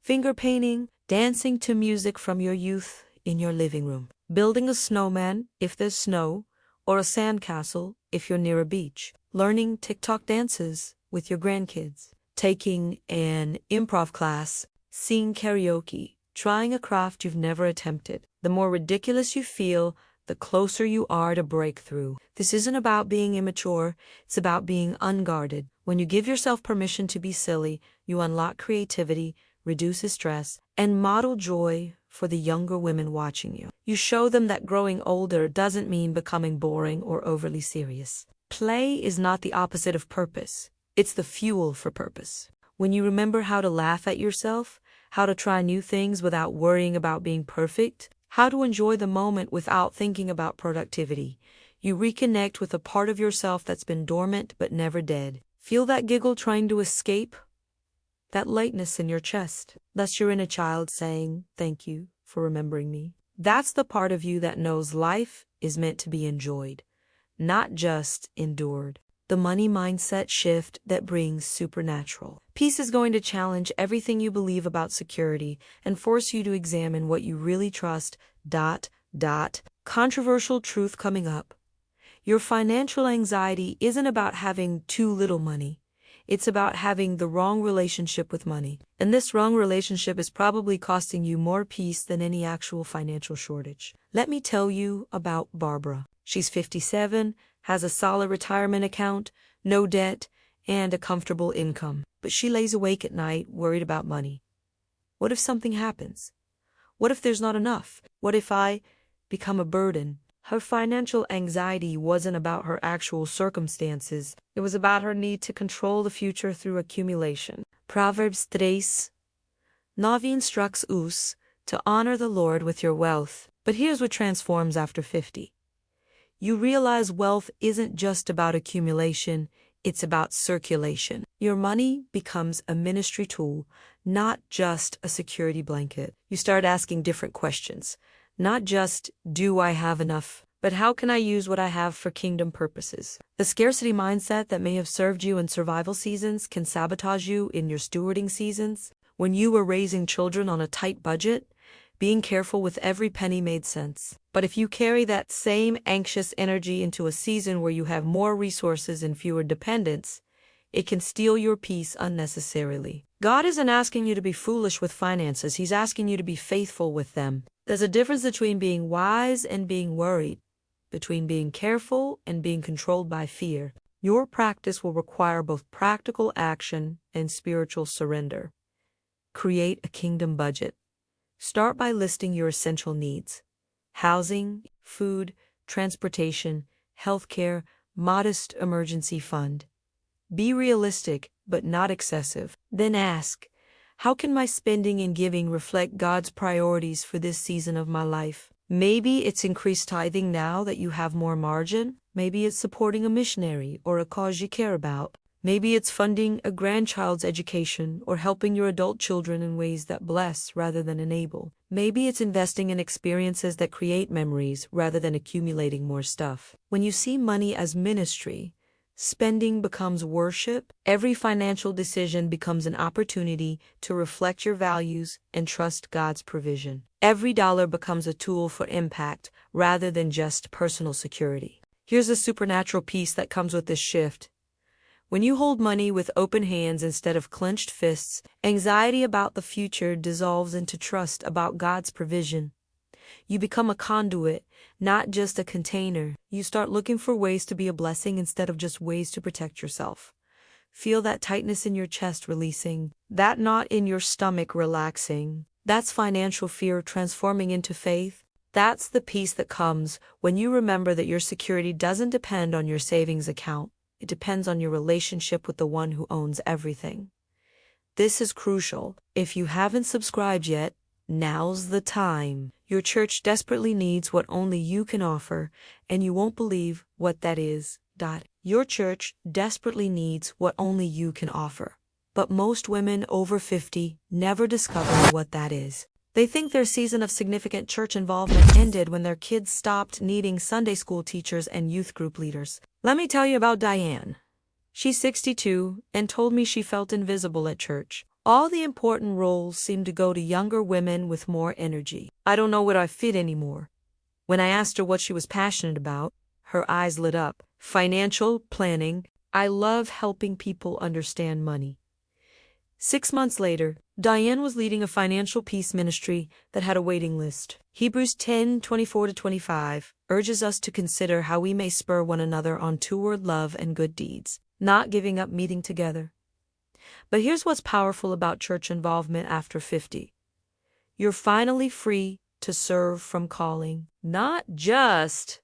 Finger painting, dancing to music from your youth in your living room. Building a snowman if there's snow, or a sandcastle if you're near a beach. Learning TikTok dances with your grandkids. Taking an improv class, singing karaoke, trying a craft you've never attempted. The more ridiculous you feel, the closer you are to breakthrough. This isn't about being immature, it's about being unguarded. When you give yourself permission to be silly, you unlock creativity, reduces stress, and model joy for the younger women watching you. You show them that growing older doesn't mean becoming boring or overly serious. Play is not the opposite of purpose. It's the fuel for purpose. When you remember how to laugh at yourself, how to try new things without worrying about being perfect, how to enjoy the moment without thinking about productivity, you reconnect with a part of yourself that's been dormant but never dead. Feel that giggle trying to escape? That lightness in your chest. That's your inner child saying, "Thank you for remembering me." That's the part of you that knows life is meant to be enjoyed, not just endured. The money mindset shift that brings supernatural peace is going to challenge everything you believe about security and force you to examine what you really trust. Controversial truth coming up. Your financial anxiety isn't about having too little money. It's about having the wrong relationship with money. And this wrong relationship is probably costing you more peace than any actual financial shortage. Let me tell you about Barbara. She's 57, has a solid retirement account, no debt, and a comfortable income. But she lays awake at night worried about money. What if something happens? What if there's not enough? What if I become a burden? Her financial anxiety wasn't about her actual circumstances. It was about her need to control the future through accumulation. Proverbs 3:9 instructs us to honor the Lord with your wealth. But here's what transforms after 50. You realize wealth isn't just about accumulation, it's about circulation. Your money becomes a ministry tool, not just a security blanket. You start asking different questions. Not just, do I have enough, but how can I use what I have for kingdom purposes? The scarcity mindset that may have served you in survival seasons can sabotage you in your stewarding seasons. When you were raising children on a tight budget, being careful with every penny made sense. But if you carry that same anxious energy into a season where you have more resources and fewer dependents, it can steal your peace unnecessarily. God isn't asking you to be foolish with finances. He's asking you to be faithful with them. There's a difference between being wise and being worried, between being careful and being controlled by fear. Your practice will require both practical action and spiritual surrender. Create a kingdom budget. Start by listing your essential needs: housing, food, transportation, healthcare, modest emergency fund. Be realistic, but not excessive. Then ask, How can my spending and giving reflect God's priorities for this season of my life? Maybe it's increased tithing now that you have more margin. Maybe it's supporting a missionary or a cause you care about. Maybe it's funding a grandchild's education or helping your adult children in ways that bless rather than enable. Maybe it's investing in experiences that create memories rather than accumulating more stuff. When you see money as ministry, spending becomes worship. Every financial decision becomes an opportunity to reflect your values and trust God's provision. Every dollar becomes a tool for impact rather than just personal security. Here's a supernatural piece that comes with this shift. When you hold money with open hands instead of clenched fists, anxiety about the future dissolves into trust about God's provision. You become a conduit, not just a container. You start looking for ways to be a blessing instead of just ways to protect yourself. Feel that tightness in your chest releasing, that knot in your stomach relaxing. That's financial fear transforming into faith. That's the peace that comes when you remember that your security doesn't depend on your savings account. It depends on your relationship with the one who owns everything. This is crucial. If you haven't subscribed yet, now's the time. Your church desperately needs what only you can offer, and you won't believe what that is. Your church desperately needs what only you can offer. But most women over 50 never discover what that is. They think their season of significant church involvement ended when their kids stopped needing Sunday school teachers and youth group leaders. Let me tell you about Diane. She's 62 and told me she felt invisible at church. All the important roles seemed to go to younger women with more energy. I don't know where I fit anymore. When I asked her what she was passionate about, her eyes lit up. Financial planning. I love helping people understand money. 6 months later, Diane was leading a financial peace ministry that had a waiting list. Hebrews 10:24-25 urges us to consider how we may spur one another on toward love and good deeds, not giving up meeting together. But here's what's powerful about church involvement after 50. You're finally free to serve from calling, not just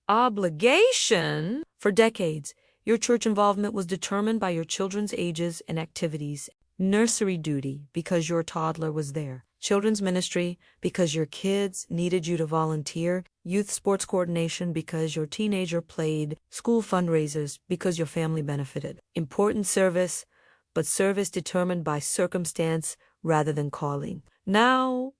obligation. For decades, your church involvement was determined by your children's ages and activities. Nursery duty, because your toddler was there. Children's ministry, because your kids needed you to volunteer. Youth sports coordination, because your teenager played. School fundraisers, because your family benefited. Important service, but service determined by circumstance rather than calling. Now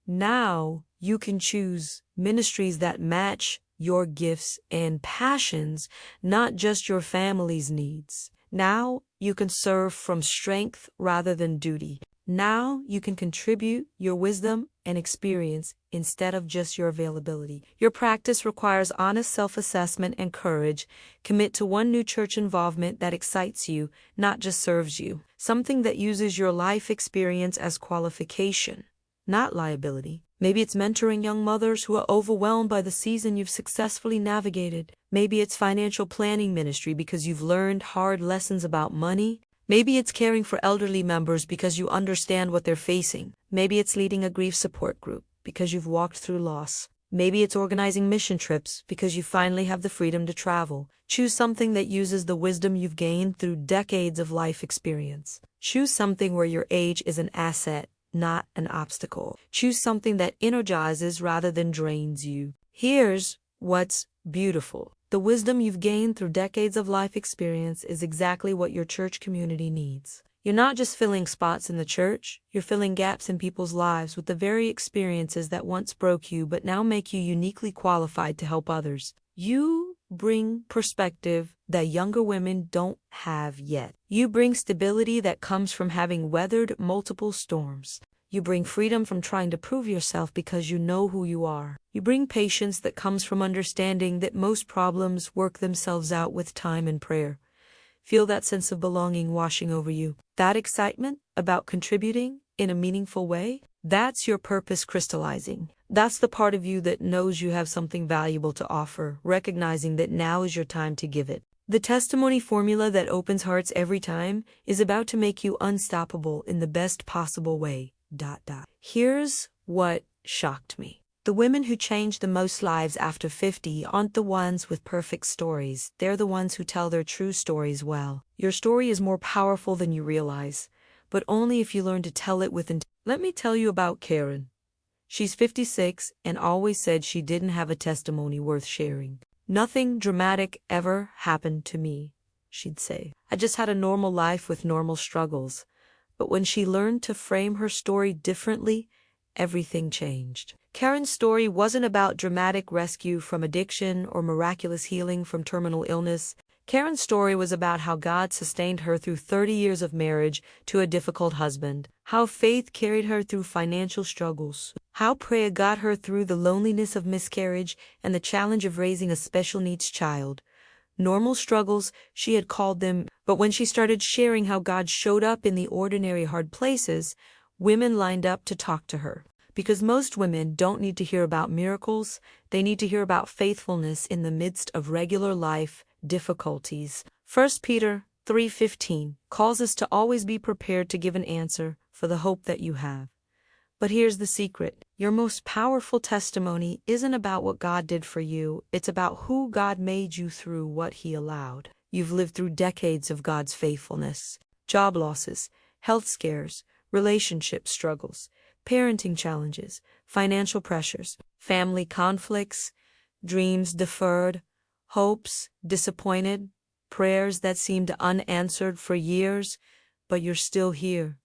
you can choose ministries that match your gifts and passions, not just your family's needs. Now you can serve from strength rather than duty. Now you can contribute your wisdom and experience instead of just your availability. Your practice requires honest self-assessment and courage. Commit to one new church involvement that excites you, not just serves you. Something that uses your life experience as qualification, not liability. Maybe it's mentoring young mothers who are overwhelmed by the season you've successfully navigated. Maybe it's financial planning ministry because you've learned hard lessons about money. Maybe it's caring for elderly members because you understand what they're facing. Maybe it's leading a grief support group because you've walked through loss. Maybe it's organizing mission trips because you finally have the freedom to travel. Choose something that uses the wisdom you've gained through decades of life experience. Choose something where your age is an asset, not an obstacle. Choose something that energizes rather than drains you. Here's what's beautiful. The wisdom you've gained through decades of life experience is exactly what your church community needs. You're not just filling spots in the church, you're filling gaps in people's lives with the very experiences that once broke you but now make you uniquely qualified to help others. You bring perspective that younger women don't have yet. You bring stability that comes from having weathered multiple storms. You bring freedom from trying to prove yourself because you know who you are. You bring patience that comes from understanding that most problems work themselves out with time and prayer. Feel that sense of belonging washing over you. That excitement about contributing in a meaningful way, that's your purpose crystallizing. That's the part of you that knows you have something valuable to offer, recognizing that now is your time to give it. The testimony formula that opens hearts every time is about to make you unstoppable in the best possible way. Here's what shocked me. The women who change the most lives after 50 aren't the ones with perfect stories. They're the ones who tell their true stories well. Your story is more powerful than you realize. but only if you learn to tell it with Let me tell you about Karen. She's 56 and always said she didn't have a testimony worth sharing. Nothing dramatic ever happened to me, she'd say. I just had a normal life with normal struggles. But when she learned to frame her story differently, everything changed. Karen's story wasn't about dramatic rescue from addiction or miraculous healing from terminal illness. Karen's story was about how God sustained her through 30 years of marriage to a difficult husband, how faith carried her through financial struggles, how prayer got her through the loneliness of miscarriage and the challenge of raising a special needs child. Normal struggles, she had called them, but when she started sharing how God showed up in the ordinary hard places, women lined up to talk to her. Because most women don't need to hear about miracles, they need to hear about faithfulness in the midst of regular life difficulties. 1 Peter 3:15 calls us to always be prepared to give an answer for the hope that you have. But here's the secret. Your most powerful testimony isn't about what God did for you, it's about who God made you through what He allowed. You've lived through decades of God's faithfulness. Job losses, health scares, relationship struggles, parenting challenges, financial pressures, family conflicts, dreams deferred, hopes disappointed, prayers that seemed unanswered for years, but you're still here.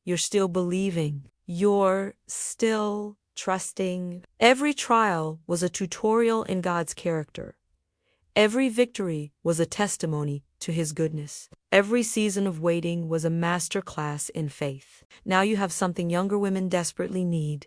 You're still believing. You're still trusting. Every trial was a tutorial in God's character. Every victory was a testimony to His goodness. Every season of waiting was a master class in faith. Now you have something younger women desperately need: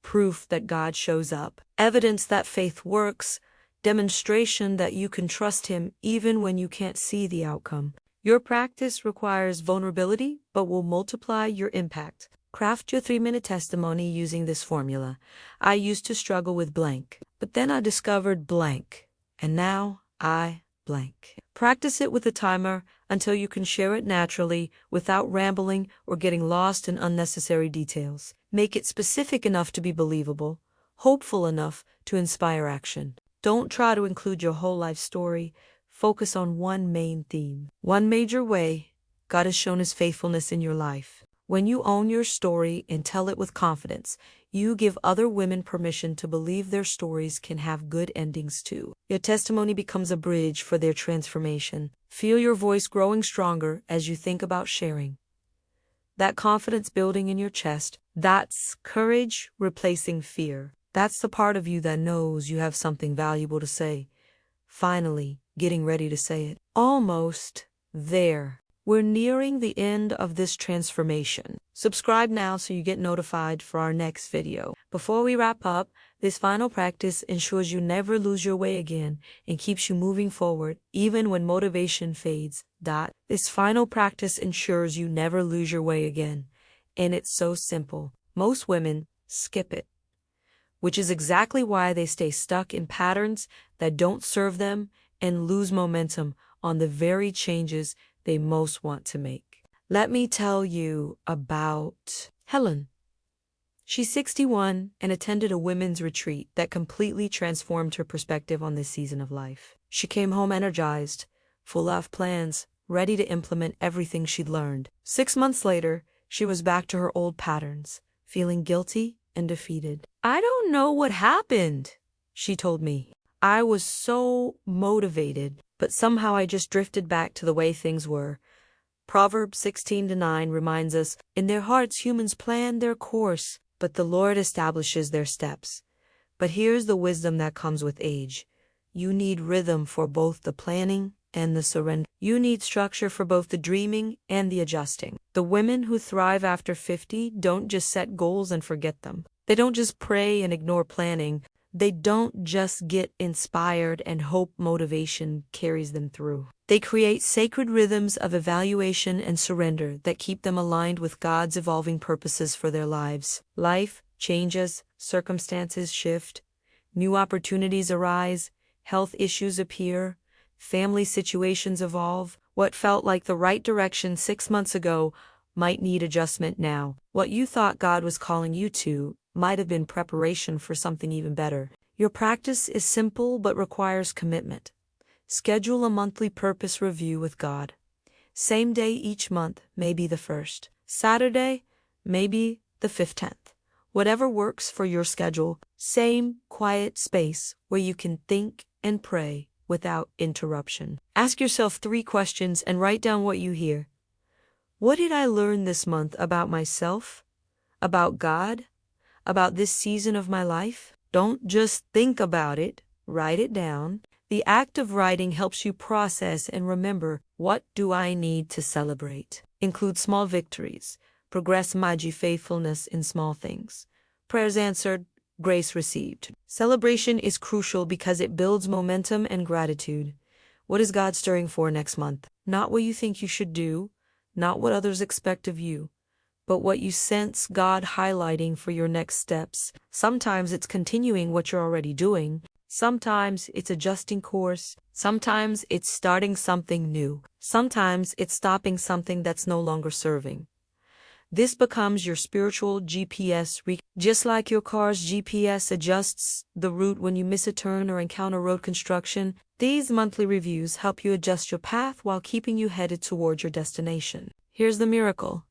proof that God shows up, evidence that faith works, demonstration that you can trust Him even when you can't see the outcome. Your practice requires vulnerability, but will multiply your impact. Craft your 3-minute testimony using this formula. I used to struggle with blank, but then I discovered blank, and now I blank. Practice it with a timer until you can share it naturally without rambling or getting lost in unnecessary details. Make it specific enough to be believable, hopeful enough to inspire action. Don't try to include your whole life story. Focus on one main theme. One major way God has shown His faithfulness in your life. When you own your story and tell it with confidence, you give other women permission to believe their stories can have good endings too. Your testimony becomes a bridge for their transformation. Feel your voice growing stronger as you think about sharing. That confidence building in your chest, that's courage replacing fear. That's the part of you that knows you have something valuable to say. Finally, getting ready to say it. Almost there. We're nearing the end of this transformation. Subscribe now so you get notified for our next video. Before we wrap up, this final practice ensures you never lose your way again and keeps you moving forward even when motivation fades. This final practice ensures you never lose your way again. And it's so simple. Most women skip it, which is exactly why they stay stuck in patterns that don't serve them and lose momentum on the very changes they most want to make. Let me tell you about Helen. She's 61 and attended a women's retreat that completely transformed her perspective on this season of life. She came home energized, full of plans, ready to implement everything she'd learned. 6 months later, she was back to her old patterns, feeling guilty and defeated. I don't know what happened, she told me. I was so motivated, but somehow I just drifted back to the way things were. Proverbs 16:9 reminds us, in their hearts humans plan their course, but the Lord establishes their steps. But here's the wisdom that comes with age. You need rhythm for both the planning and the surrender. You need structure for both the dreaming and the adjusting. The women who thrive after 50 don't just set goals and forget them. They don't just pray and ignore planning. They don't just get inspired and hope motivation carries them through. They create sacred rhythms of evaluation and surrender that keep them aligned with God's evolving purposes for their lives. Life changes, circumstances shift, new opportunities arise, health issues appear, family situations evolve. What felt like the right direction 6 months ago might need adjustment now. What you thought God was calling you to might have been preparation for something even better. Your practice is simple but requires commitment. Schedule a monthly purpose review with God. Same day each month may be the first. Saturday, maybe the 15th. Whatever works for your schedule, same quiet space where you can think and pray without interruption. Ask yourself 3 questions and write down what you hear. What did I learn this month about myself? About God? About this season of my life? Don't just think about it, write it down. The act of writing helps you process and remember, what do I need to celebrate? Include small victories. Progress Maji faithfulness in small things. Prayers answered, grace received. Celebration is crucial because it builds momentum and gratitude. What is God stirring for next month? Not what you think you should do, not what others expect of you, but what you sense God highlighting for your next steps. Sometimes it's continuing what you're already doing. Sometimes it's adjusting course. Sometimes it's starting something new. Sometimes it's stopping something that's no longer serving. This becomes your spiritual GPS. Just like your car's GPS adjusts the route when you miss a turn or encounter road construction, these monthly reviews help you adjust your path while keeping you headed towards your destination. Here's the miracle.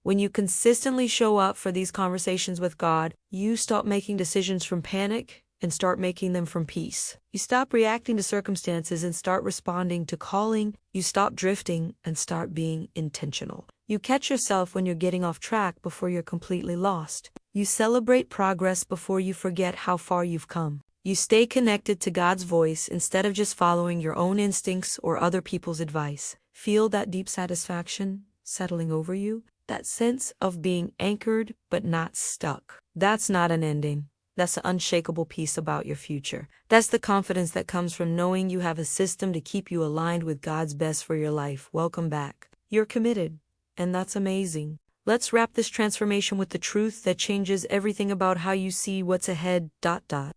When you consistently show up for these conversations with God, you stop making decisions from panic and start making them from peace. You stop reacting to circumstances and start responding to calling. You stop drifting and start being intentional. You catch yourself when you're getting off track before you're completely lost. You celebrate progress before you forget how far you've come. You stay connected to God's voice instead of just following your own instincts or other people's advice. Feel that deep satisfaction settling over you? That sense of being anchored but not stuck. That's not an ending. That's an unshakable peace about your future. That's the confidence that comes from knowing you have a system to keep you aligned with God's best for your life. Welcome back. You're committed, and that's amazing. Let's wrap this transformation with the truth that changes everything about how you see what's ahead.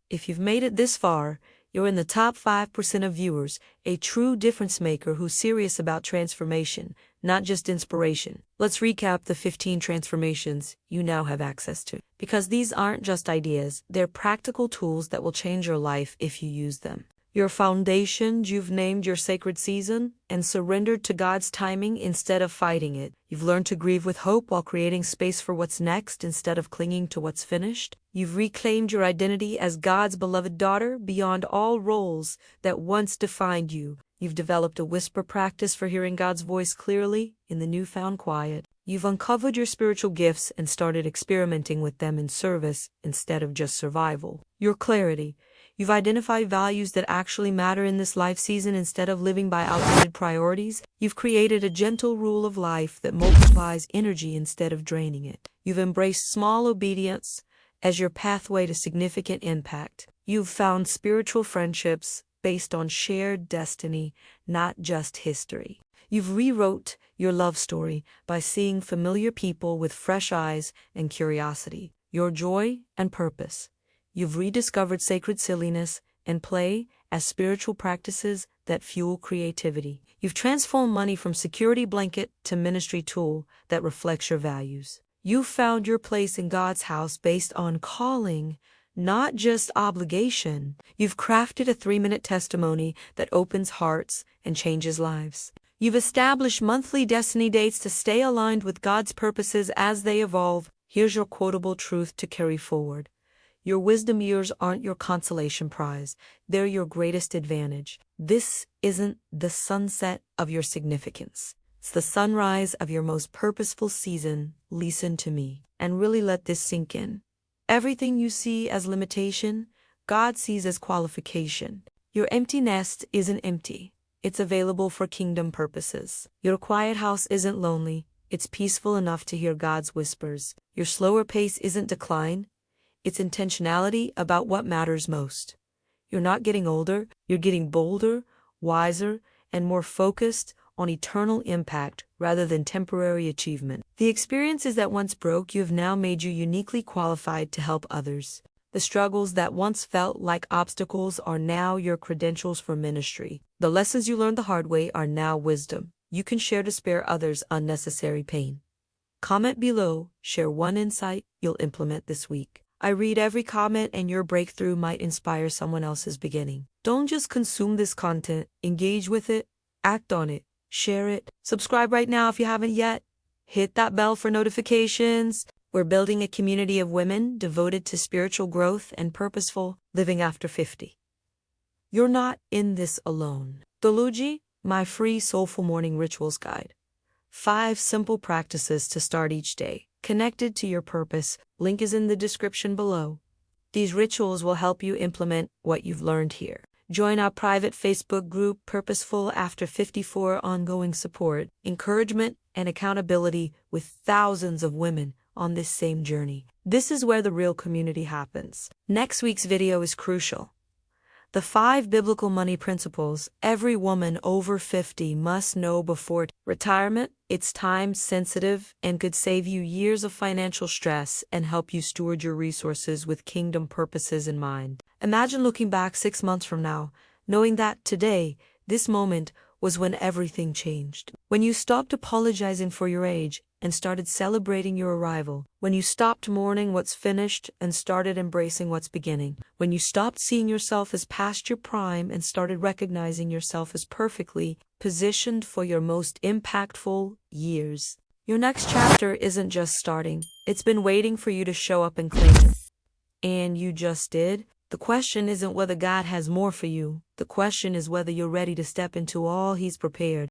If you've made it this far, you're in the top 5% of viewers, a true difference maker who's serious about transformation, not just inspiration. Let's recap the 15 transformations you now have access to. Because these aren't just ideas, they're practical tools that will change your life if you use them. Your foundation, you've named your sacred season and surrendered to God's timing instead of fighting it. You've learned to grieve with hope while creating space for what's next instead of clinging to what's finished. You've reclaimed your identity as God's beloved daughter beyond all roles that once defined you. You've developed a whisper practice for hearing God's voice clearly in the newfound quiet. You've uncovered your spiritual gifts and started experimenting with them in service instead of just survival. Your clarity. You've identified values that actually matter in this life season instead of living by outdated priorities. You've created a gentle rule of life that multiplies energy instead of draining it. You've embraced small obedience as your pathway to significant impact. You've found spiritual friendships based on shared destiny, not just history. You've rewrote your love story by seeing familiar people with fresh eyes and curiosity. Your joy and purpose. You've rediscovered sacred silliness and play as spiritual practices that fuel creativity. You've transformed money from security blanket to ministry tool that reflects your values. You've found your place in God's house based on calling, not just obligation. You've crafted a 3-minute testimony that opens hearts and changes lives. You've established monthly destiny dates to stay aligned with God's purposes as they evolve. Here's your quotable truth to carry forward. Your wisdom years aren't your consolation prize. They're your greatest advantage. This isn't the sunset of your significance. It's the sunrise of your most purposeful season. Listen to me and really let this sink in. Everything you see as limitation, God sees as qualification. Your empty nest isn't empty. It's available for kingdom purposes. Your quiet house isn't lonely. It's peaceful enough to hear God's whispers. Your slower pace isn't decline. It's intentionality about what matters most. You're not getting older, you're getting bolder, wiser, and more focused on eternal impact rather than temporary achievement. The experiences that once broke you have now made you uniquely qualified to help others. The struggles that once felt like obstacles are now your credentials for ministry. The lessons you learned the hard way are now wisdom. You can share to spare others unnecessary pain. Comment below, share one insight you'll implement this week. I read every comment and your breakthrough might inspire someone else's beginning. Don't just consume this content, engage with it, act on it, share it. Subscribe right now if you haven't yet. Hit that bell for notifications. We're building a community of women devoted to spiritual growth and purposeful living after 50. You're not in this alone. Doluji, my free soulful morning rituals guide. 5 simple practices to start each day, connected to your purpose. Link is in the description below. These rituals will help you implement what you've learned here. Join our private Facebook group, Purposeful After 50, for ongoing support, encouragement, and accountability with thousands of women on this same journey. This is where the real community happens. Next week's video is crucial. The 5 biblical money principles every woman over 50 must know before retirement. It's time sensitive and could save you years of financial stress and help you steward your resources with kingdom purposes in mind. Imagine looking back 6 months from now, knowing that today, this moment, was when everything changed. When you stopped apologizing for your age and started celebrating your arrival. When you stopped mourning what's finished and started embracing what's beginning. When you stopped seeing yourself as past your prime and started recognizing yourself as perfectly positioned for your most impactful years. Your next chapter isn't just starting. It's been waiting for you to show up and claim it. And you just did. The question isn't whether God has more for you. The question is whether you're ready to step into all He's prepared.